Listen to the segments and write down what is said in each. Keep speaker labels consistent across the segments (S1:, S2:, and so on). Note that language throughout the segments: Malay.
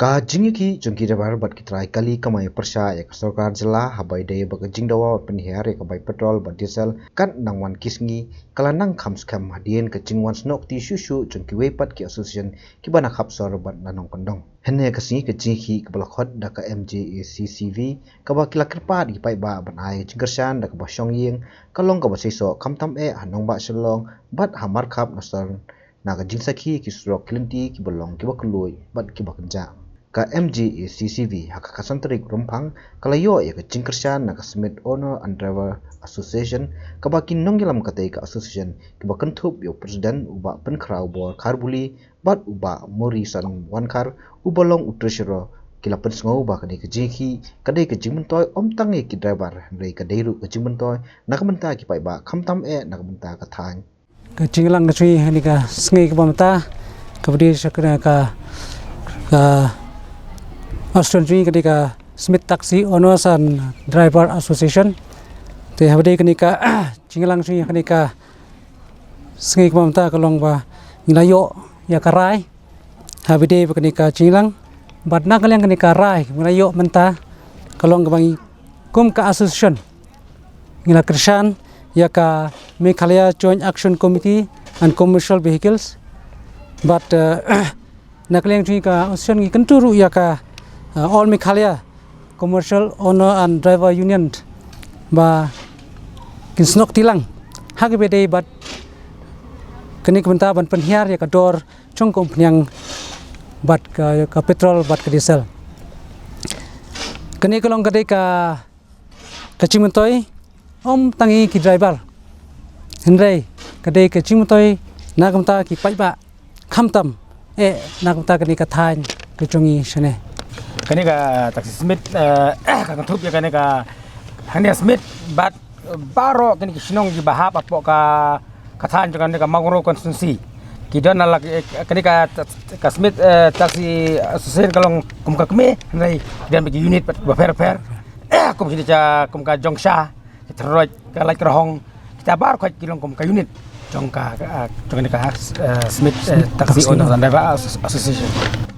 S1: Ka jingiki jongki dabar bat kitrai kali kamai persya ya sarkar jela habai daya baka jingdawa penihar ya kabai petrol bat diesel kan nangwan kisngi kala nang kham hadien ka jingwan snok ti shushu jongki wepat ki association ki bana khapsor bat nanong kondong henne ka singi ka jingki ka balakhot da ka MJACCV ka ba kila kerpat ki pai ba ban ai jingkersan da ka ba shongying kalong ka ba seiso khamtam hanong ba shalong bat hamar khap nasar na ka jingsaki ki surok kilinti ki bolong ki ba kloi bat ki ba kenja ka MJACCV haka kasantrik rumpang kalayo ya ka jingkersan na ka Smith Owner and Driver Association ka bakin nonggilam katai ka association ki ba kentup yo presiden uba penkrau bor karbuli bat uba mori san wankar ubalong utreshero kila pensngau ba kadai ka jiki kadai ka jingmentoy omtang ki driver rei ka deiru ka jingmentoy na ka menta ki pai ba khamtam na ka menta ka thang
S2: ka jinglang ka chui hani ka sngi ka pamta ka budi sakna ka Australian ketika Smith Taxi Owners and Driver Association te habde kenika jinglang sui kenika sengi pamta kalong ba nilayo ya karai habde kenika jinglang batna kalian kenika rai nilayo menta kalong bangi kum ka association ngila kersan ya ka Meghalaya Joint Action Committee and Commercial Vehicles but nakalian sui ka association ngi kenturu ya ka All Meghalaya Commercial Owner and Driver Union ba kinsnok tilang hak bede bat kenik benta ban penhiar ya kador chongkom pnyang bat ka petrol bat ka diesel kenik long kadai ka kachimutoi tangi ki driver henrei kadai kachimutoi nagamta ki paiba khamtam nagamta kenik ka thain kechongi shane
S3: kani ka taksi Smith ka kantup ya kani ka hanya Smith bat baro kani sinong di bahap apo ka kathan kani ka Magoro konstitusi kidon ala kani ka Smith taksi association kalong kum ka kme nai dan bagi unit ba per kum sini cha kum ka jongsha teroj ka laj krahong kita bar ko kilong kum ka unit jongka kani ka Smith taksi owner and driver association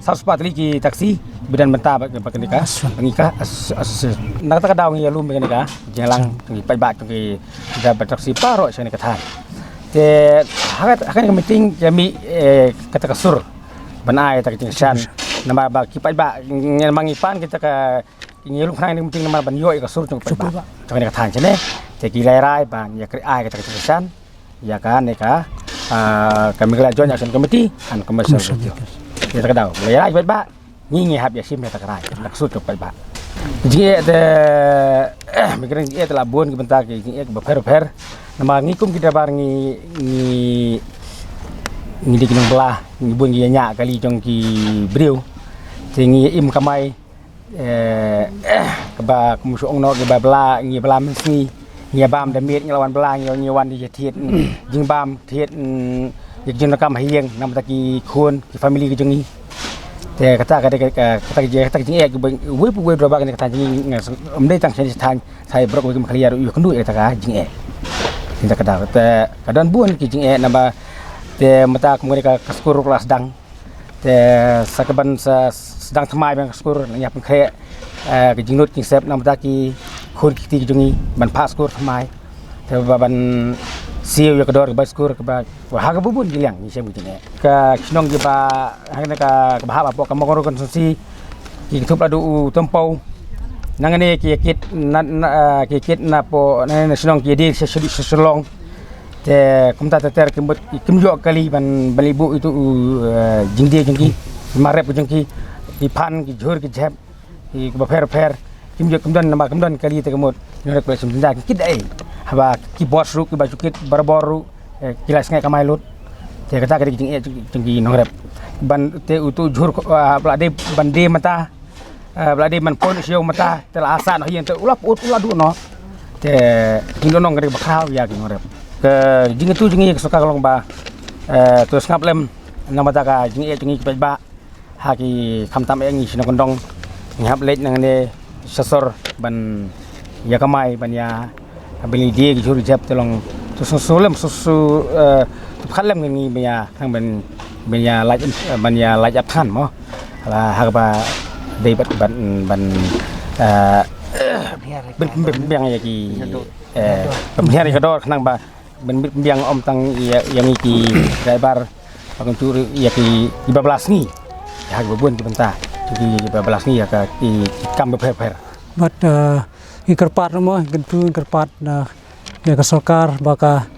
S3: Sarsupat lagi taksi bidan benta pakai ka pengika asosiasi nak tak daw ngi alum pakai ka jalang ngi pai ba ngi da taksi paro sini kathan te hakan meeting kami kata kasur banai tak tingsan nama ba ki pai ba ngi mangipan kita ka ngi alum khang meeting nama ban yo kasur chung pai ba chung ni kathan chene te ki rai ban ya kri ai kata tingsan ya kan ne ka kami Meghalaya Joint Action Committee and Commercial kita kadang mulai baik ba ngingi hab ya sim ya takrai maksud baik ba jadi mikirin dia telah buan ke bentak ini ke per nama ngikum kita bar ngi di kinong belah ngi buan dia nyak kali jong ki beriu tinggi im kamai ke ba kumusong no ke ba belah ngi belah mesti ngi bam damit ngelawan belah ngi wan di jetiet jing bam tiet jeng nakam hieng nam taki khun ki family ki jongi te kata jing ek we berapa kan kata jing amdai tang sen than sai brok we Meghalaya yu kendu eta ka jing ek tinta kada te kadan buan ki jing ek namba te mata kemudian ka kaskur kelas dang te sakaban sedang thamai bang kaskur nya pen khe ki jing nut jing sep nam taki khun ki ti jongi ban paskur thamai te ban siu ya kedor ke baskur ke ha bubun gilang ni sem gini ka kinong ge ba hangna ka bahap apo ka Magoro konsumsi ki thup adu tempau nangane ki kit na po na sinong ki di seselong te kumta ter kimjo kali ban balibu itu jingdi jengki marep jengki di pan ki jhur ki jep ki ba per kimjo kumdan nama kumdan kali te kemut nyorek ba simda kit ai haba ki bos ru ki bajukit barboru kilas ngai kamai lut te kata kadi jing nongrep ban te utu jhur blade bande mata blade man pon sio mata tel asa no hien te ulap ula du no te kindo nong kadi bakrau ya ki nongrep ke jing itu jing ke suka kalong ba terus ngap lem nama ta ka jing ki ba ha ki khamtam ngi sino kondong ngap lej nang ne sasor ban ya kamai ban ya beli dia juri jap tolong susu khalam ngi banya laj banya laj aphan mo harba day ban biang ya ki pembiang kedor kenang ba biang om tang yang iki driver akan curi ya ki 15 ni ya bebun bentar ki 15 ni ya ki kam beper
S2: but ingkerpat mo gentu ingkerpat na ya kasokar baka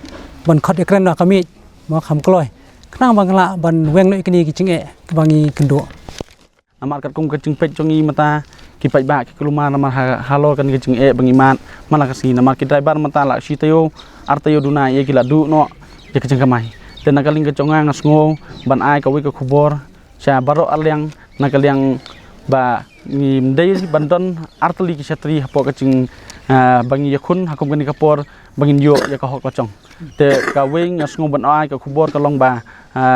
S2: ban khot ekran na kami ma kham kloi kenang bangla ban weng no ikni ki cinge bangi kendo
S4: amat kat kum kecing pet congi mata ki pai ba ki keluma nama halo kan kecing bangi mat mana kasi nama ki driver mata la sitayo artayo duna ye ki la du no ye kecing kamai dan nakaling keconga ngasngo ban ai ka wi ka khubor sha baro alyang nakaling ba ni mdei bandon artali ki satri hapo kecing bangi yakun hakum kan kapor bangin yo ya ka hok kacong te ka wing ngasngo ban ai ka khubor ka long ba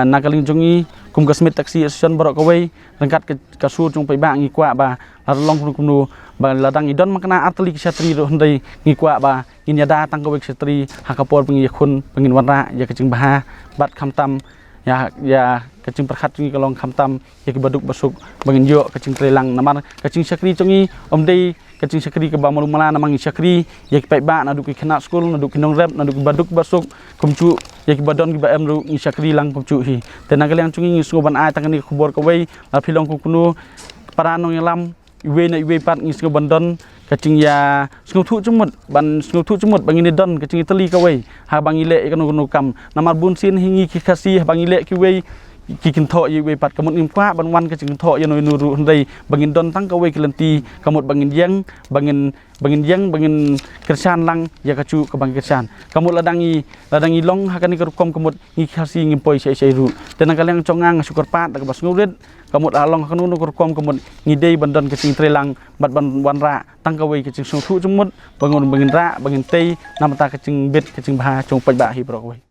S4: nakaling jongi kum ka smith taxi association baro ka wei rangkat ka sur jong pai ba ngi kwa ba long kumnu ba ladang idon makna artali ki satri ro ndai ngi kwa ba inya da tang ka wei satri hakapor bangi yakun bangin warna ya kecing baha bat khamtam ya kecing perkhat ngi kalong khamtam ya ki baduk basuk bangin yo kecing trelang namar kecing sakri congi omdei kecing sakri ke ba malumala namang sakri ya ki pai ba na du ki khana school na du ki nong rep na du ki baduk basuk kumcu ya ki badon ki ba em ru ngi sakri lang kumcu hi tena kaliang congi ngi suban ai tangani khubor ka wei la philong ku kunu paranong yalam iwe na iwe pat ngi suban don kecing ya sungu thu cumut bangin don kecing itali ka wei ha bangile kanu kam namar bunsin hingi ki khasi bangile ki wei ki kinto ye we pat kamut ngimpa ban wan kecing tho ye no nuru ndai bangin don tang ka wei kelenti kamut bangin yang bangin kersan lang ya kacu ka bangin kersan kamut ladangi long hakani kerukom kamut ngi khasi ngimpoi sei ru tenang kaliang congang syukur pat ka bas ngurit kamut along kanu kerukom kamut ngidei bandon kecing trelang bat ban wanra tang ka wei kecing sung thu cumut bangun bangin ra bangin tei namata kecing bet kecing bah cong pai ba hi pro wei